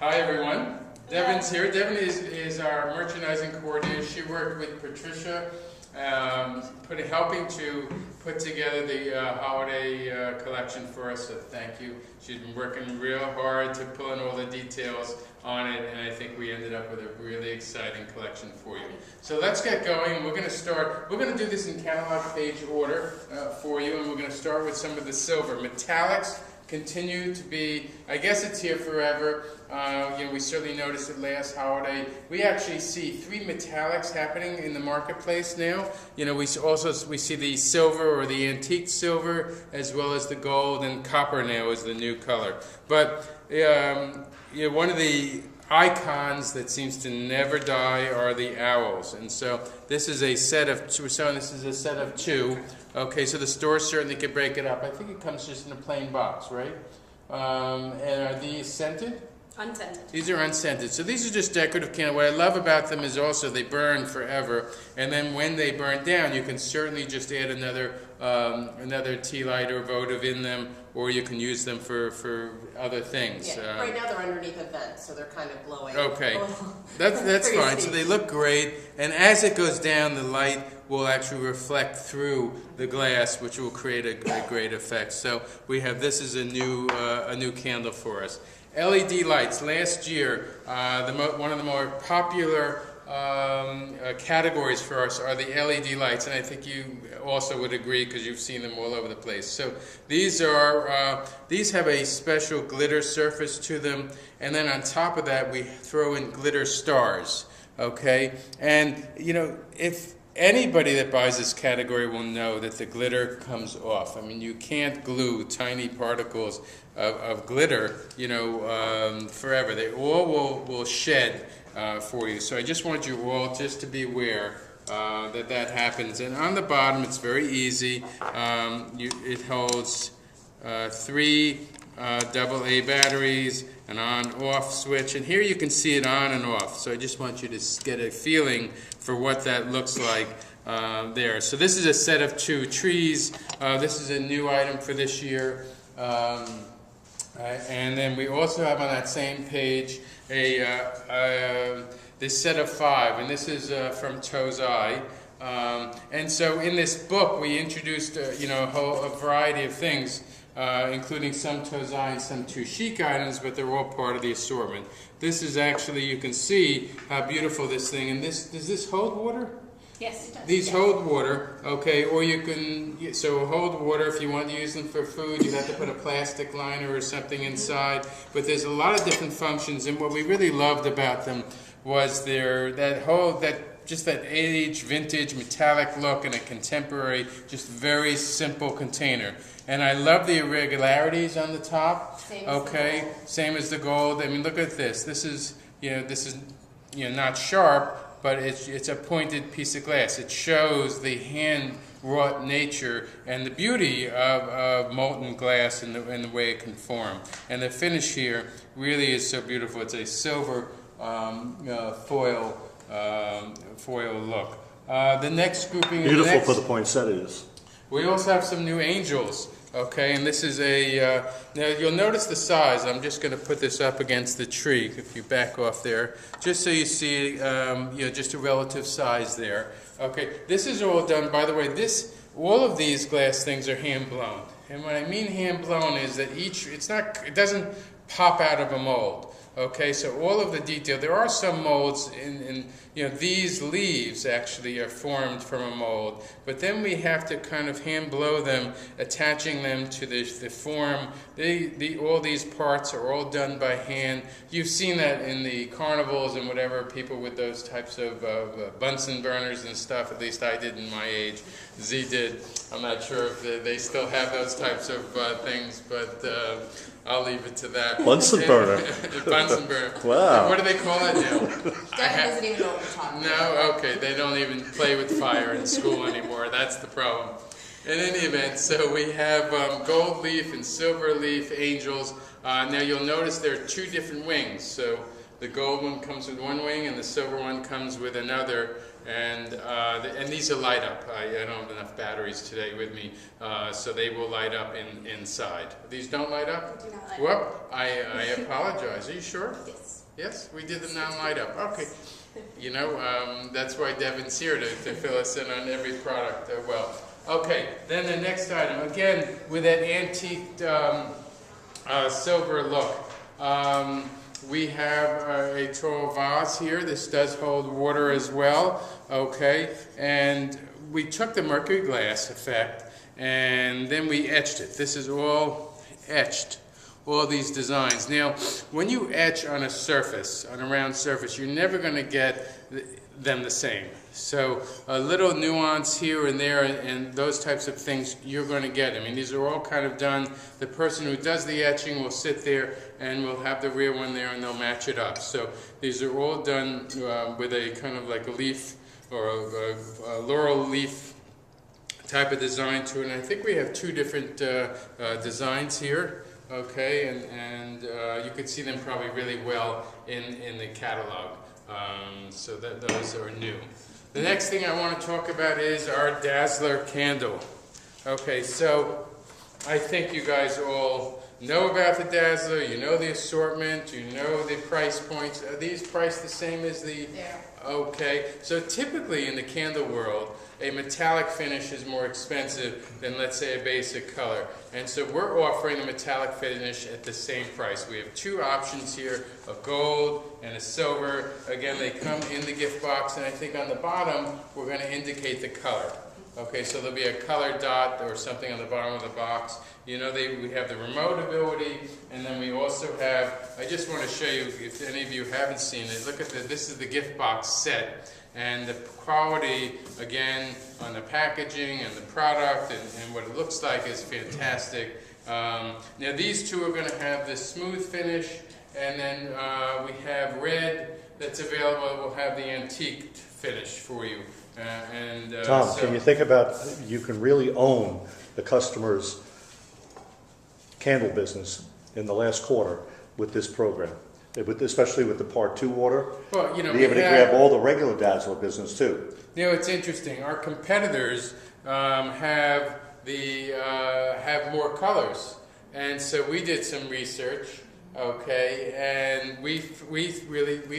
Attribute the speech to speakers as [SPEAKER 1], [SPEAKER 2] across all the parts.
[SPEAKER 1] Hi everyone. Devon's here. Devon is our merchandising coordinator. She worked with Patricia, helping to put together the holiday collection for us, so thank you. She's been working real hard to pull in all the details on it, and I think we ended up with a really exciting collection for you. So let's get going. We're going to start, we're going to do this in catalog page order for you, and we're going to start with some of the silver. Metallics continue to be, I guess it's here forever. We certainly noticed it last holiday. We actually see 3 metallics happening in the marketplace now. We see the silver or the antique silver, as well as the gold, and copper now is the new color. But one of the icons that seems to never die are the owls, and so this is a set of two. This is a set of 2. Okay, so the store certainly could break it up. I think it comes just in a plain box, right? And are these scented?
[SPEAKER 2] Unscented.
[SPEAKER 1] These are unscented. So these are just decorative candles. What I love about them is also they burn forever, and then when they burn down, you can certainly just add another tea light or votive in them, or you can use them for other things.
[SPEAKER 2] Yeah, right now they're underneath a vent, so they're kind of glowing.
[SPEAKER 1] Okay, that's fine. So they look great, and as it goes down, the light will actually reflect through the glass, which will create a great effect. So we have this is a new candle for us. LED lights. Last year, one of the more popular categories for us are the LED lights, and I think you also would agree because you've seen them all over the place. So these have a special glitter surface to them, and then on top of that we throw in glitter stars. Okay, and if anybody that buys this category will know that the glitter comes off. I mean, you can't glue tiny particles of glitter, forever. They all will shed for you. So I just want you all just to be aware that happens. And on the bottom, it's very easy. It holds 3 AA batteries, an on-off switch, and here you can see it on and off. So I just want you to get a feeling for what that looks like there. So this is a set of 2 trees. This is a new item for this year. And then we also have on that same page this set of 5, and this is from Tozai. And so in this book we introduced a variety of things, including some Tozai and some Touchic items, but they're all part of the assortment. This is actually, you can see how beautiful this thing, and does this hold water?
[SPEAKER 2] Yes, it does.
[SPEAKER 1] These hold water, okay, or you can, hold water if you want to use them for food. You have to put a plastic liner or something inside, but there's a lot of different functions, and what we really loved about them was that age, vintage, metallic look and a contemporary, just very simple container. And I love the irregularities on the top. Same as the gold. I mean, look at this. This is not sharp, but it's a pointed piece of glass. It shows the hand-wrought nature and the beauty of molten glass and the way it can form. And the finish here really is so beautiful. It's a silver foil look. The next grouping is
[SPEAKER 3] beautiful for the poinsettias.
[SPEAKER 1] We also have some new angels. Okay, and this is now you'll notice the size. I'm just going to put this up against the tree if you back off there, just so you see, just a relative size there. Okay, this is all done, by the way, all of these glass things are hand blown. And what I mean hand blown is that it doesn't pop out of a mold. Okay, so all of the detail, there are some molds in these leaves actually are formed from a mold, but then we have to kind of hand blow them, attaching them to the form. All these parts are all done by hand. You've seen that in the carnivals and whatever, people with those types of Bunsen burners and stuff, at least I did in my age. Z did. I'm not sure if they still have those types of things, but I'll leave it to that.
[SPEAKER 3] Bunsen burner.
[SPEAKER 1] Bunsen burner.
[SPEAKER 3] Wow.
[SPEAKER 1] What do they call it now?
[SPEAKER 2] Dad doesn't even know what we're talking about.
[SPEAKER 1] No? Okay. They don't even play with fire in school anymore. That's the problem. In any event, so we have gold leaf and silver leaf angels. Now you'll notice there are 2 different wings. So the gold one comes with one wing and the silver one comes with another. and these are light up. I don't have enough batteries today with me, so they will light up inside. These don't light up?
[SPEAKER 2] Do not light
[SPEAKER 1] Well, I apologize. Are you sure?
[SPEAKER 2] Yes.
[SPEAKER 1] Yes, we did the non-light up. Okay. You know, that's why Devin's here to fill us in on every product well. Okay, then the next item, again, with that antique silver look. We have a tall vase here. This does hold water as well, okay? And we took the mercury glass effect, and then we etched it. This is all etched, all these designs. Now, when you etch on a surface, on a round surface, you're never going to get them the same. So a little nuance here and there and those types of things you're going to get. I mean, these are all kind of done. The person who does the etching will sit there and will have the real one there and they'll match it up. So these are all done with a kind of like a leaf or a laurel leaf type of design to it. And I think we have two different designs here. Okay, and you can see them probably really well in the catalog. So those are new. The next thing I want to talk about is our Dazzler candle. Okay, so I think you guys all know about the Dazzler, you know the assortment, you know the price points. Are these priced the same as the...
[SPEAKER 2] Yeah.
[SPEAKER 1] Okay, so typically in the candle world, a metallic finish is more expensive than, let's say, a basic color. And so we're offering a metallic finish at the same price. We have two options here, a gold and a silver. Again, they come in the gift box, and I think on the bottom, we're going to indicate the color. Okay, so there'll be a color dot or something on the bottom of the box. You know, we have the remote ability, and then we also have, I just want to show you, if any of you haven't seen it, look at this is the gift box set. And the quality, again, on the packaging and the product and what it looks like is fantastic. Now these two are going to have this smooth finish, and then we have red that's available. We'll have the antique finish for you.
[SPEAKER 3] Tom,
[SPEAKER 1] so,
[SPEAKER 3] can you think about, you can really own the customer's candle business in the last quarter with this program, especially with the Part 2 order.
[SPEAKER 1] Well, you know,
[SPEAKER 3] be able to grab all the regular Dazzler business too.
[SPEAKER 1] You know, it's interesting. Our competitors have more colors, and so we did some research. Okay, and we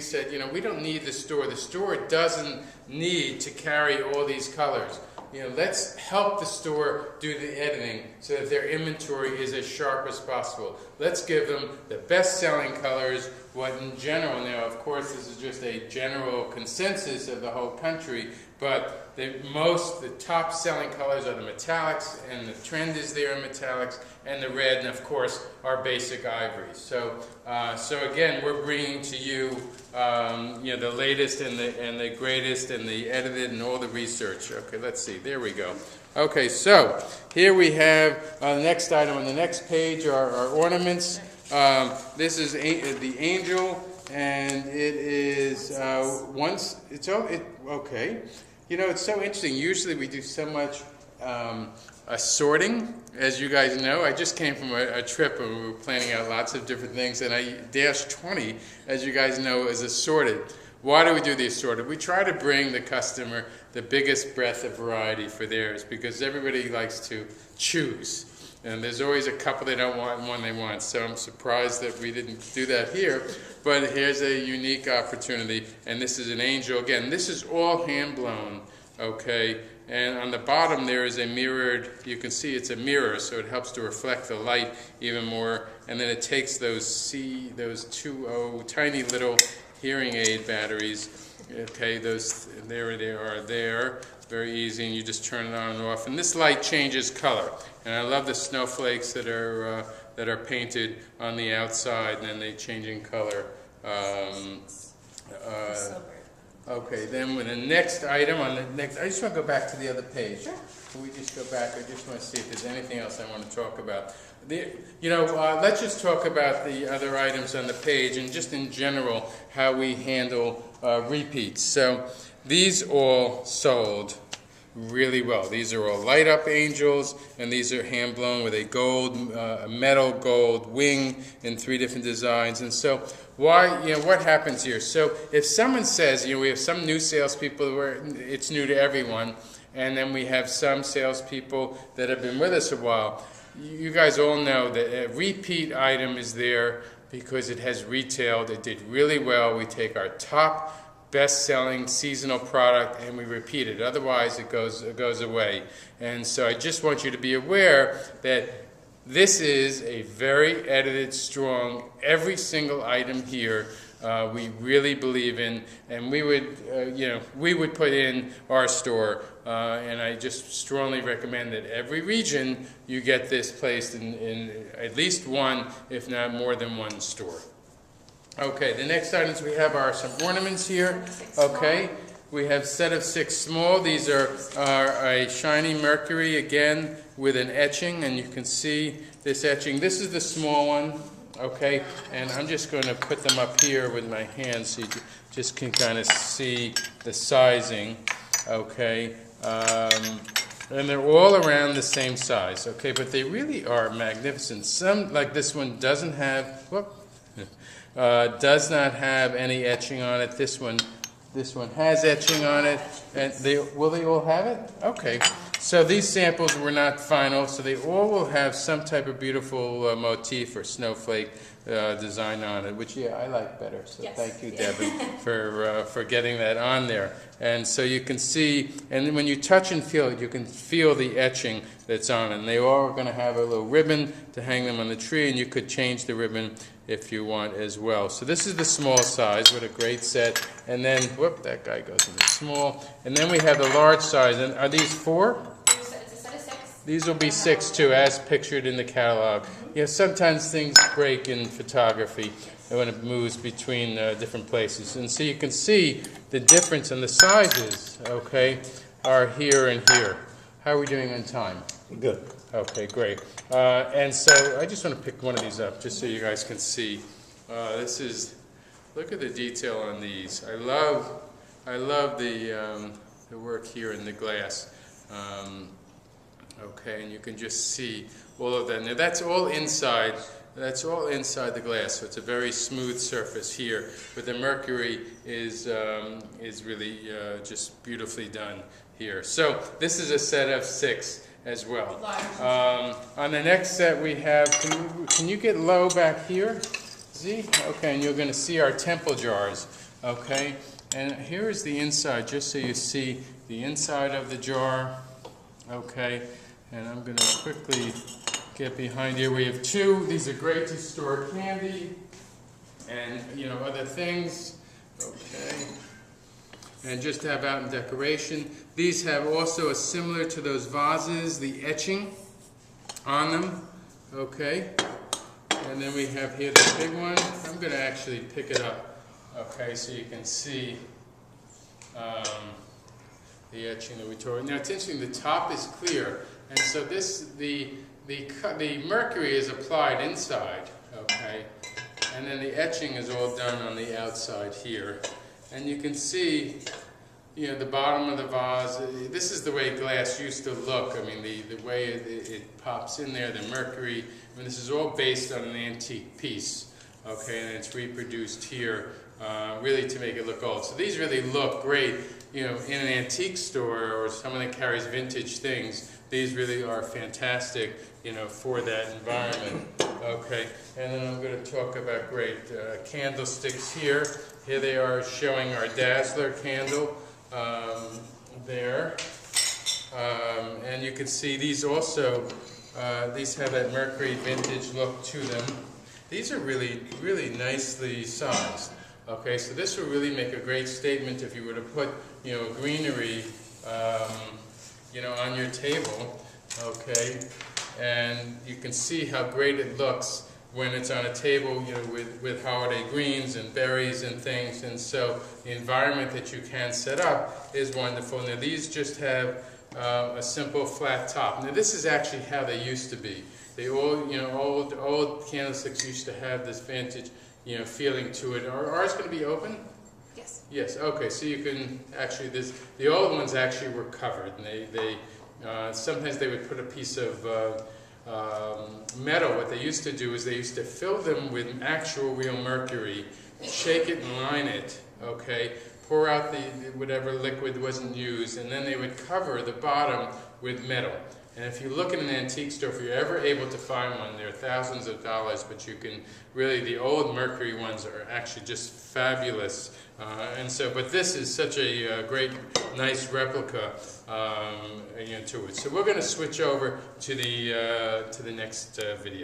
[SPEAKER 1] said, you know, we don't need the store. The store doesn't need to carry all these colors. You know, let's help the store do the editing so that their inventory is as sharp as possible. Let's give them the best-selling colors, what in general, now of course this is just a general consensus of the whole country, but the top-selling colors are the metallics, and the trend is there in metallics, and the red, and of course our basic ivory. So again, we're bringing to you, you know, the latest and the greatest and the edited and all the research. Okay, let's see. There we go. Okay, so here we have the next item on the next page are our ornaments. This is the angel, and it is okay. You know, it's so interesting. Usually we do so much assorting, as you guys know. I just came from a trip and we were planning out lots of different things, and Dash 20, as you guys know, is assorted. Why do we do the assorted? We try to bring the customer the biggest breadth of variety for theirs, because everybody likes to choose. And there's always a couple they don't want and one they want. So I'm surprised that we didn't do that here. But here's a unique opportunity. And this is an angel. Again, this is all hand-blown, okay? And on the bottom there is a mirrored, you can see it's a mirror, so it helps to reflect the light even more. And then it takes those two tiny little hearing aid batteries. Okay, there they are there. Very easy, and you just turn it on and off. And this light changes color. And I love the snowflakes that are painted on the outside, and then they change in color. Okay, then with the next item on the next, I just want to go back to the other page. Sure. Can we just go back? I just want to see if there's anything else I want to talk about. Let's just talk about the other items on the page, and just in general how we handle repeats. So these all sold really well. These are all light up angels, and these are hand blown with a gold, a metal gold wing in 3 different designs. And so, what happens here? So, if someone says, we have some new salespeople where it's new to everyone, and then we have some salespeople that have been with us a while. You guys all know that a repeat item is there because it has retailed. It did really well. We take our top best-selling seasonal product and we repeat it. Otherwise, it goes away. And so I just want you to be aware that this is a very edited, strong, every single item here we really believe in, and we would put in our store. And I just strongly recommend that every region you get this placed in at least one, if not more than one store. Okay, the next items we have are some ornaments here. Okay, we have set of 6 small. These are a shiny Mercury again with an etching, and you can see this etching. This is the small one. Okay, and I'm just going to put them up here with my hands so you just can kind of see the sizing. Okay, and they're all around the same size. Okay, but they really are magnificent. Some, like this one, does not have any etching on it. This one has etching on it. And will they all have it? Okay. So these samples were not final, so they all will have some type of beautiful motif or snowflake design on it, which I like better. So yes. Thank you, Devin, for getting that on there. And so you can see, and when you touch and feel it, you can feel the etching that's on it. And they all are going to have a little ribbon to hang them on the tree, and you could change the ribbon if you want as well. So this is the small size with a great set. And then, whoop, that guy goes into small. And then we have the large size. And are these 4?
[SPEAKER 2] It's a set of 6.
[SPEAKER 1] These will be 6 too, as pictured in the catalog. Sometimes things break in photography when it moves between different places. And so you can see the difference in the sizes, okay, are here and here. How are we doing on time?
[SPEAKER 3] Good.
[SPEAKER 1] Okay, great. And so I just want to pick one of these up just so you guys can see. Look at the detail on these. I love the work here in the glass. Okay, and you can just see all of that. Now that's all inside. That's all inside the glass, so it's a very smooth surface here. But the Mercury is really just beautifully done here. So this is a set of 6 as well. On the next set we have, can you get low back here? See? Okay, and you're going to see our temple jars. Okay, and here is the inside, just so you see the inside of the jar. Okay, and I'm going to quickly get behind here. We have 2. These are great to store candy and other things. Okay, and just to have out in decoration. These have also similar to those vases, the etching on them. Okay, and then we have here the big one. I'm going to actually pick it up. Okay, so you can see the etching that we tore. Now it's interesting. The top is clear, and so the Mercury is applied inside. Okay, and then the etching is all done on the outside here, and you can see. The bottom of the vase, this is the way glass used to look. I mean, the way it pops in there, the Mercury. I mean, this is all based on an antique piece, okay, and it's reproduced here, really to make it look old. So these really look great, in an antique store or someone that carries vintage things. These really are fantastic, for that environment. Okay, and then I'm going to talk about great candlesticks here. Here they are showing our Dazzler candle. There, and you can see these also, these have that Mercury vintage look to them. These are really, really nicely sized. Okay, so this will really make a great statement if you were to put, greenery, on your table. Okay, and you can see how great it looks when it's on a table, with holiday greens and berries and things. And so the environment that you can set up is wonderful. Now these just have a simple flat top. Now this is actually how they used to be. They all, old candlesticks used to have this vintage, feeling to it. Are ours going to be open?
[SPEAKER 2] Yes. Yes.
[SPEAKER 1] Yes, okay, so you can actually, the old ones actually were covered, and sometimes they would put a piece of metal. What they used to do is they used to fill them with actual real mercury, shake it and line it, okay, pour out the whatever liquid wasn't used, and then they would cover the bottom with metal. And if you look in an antique store, if you're ever able to find one, they're thousands of dollars, but you can really, the old mercury ones are actually just fabulous. But this is such a great, nice replica to it. So we're going to switch over to the next video.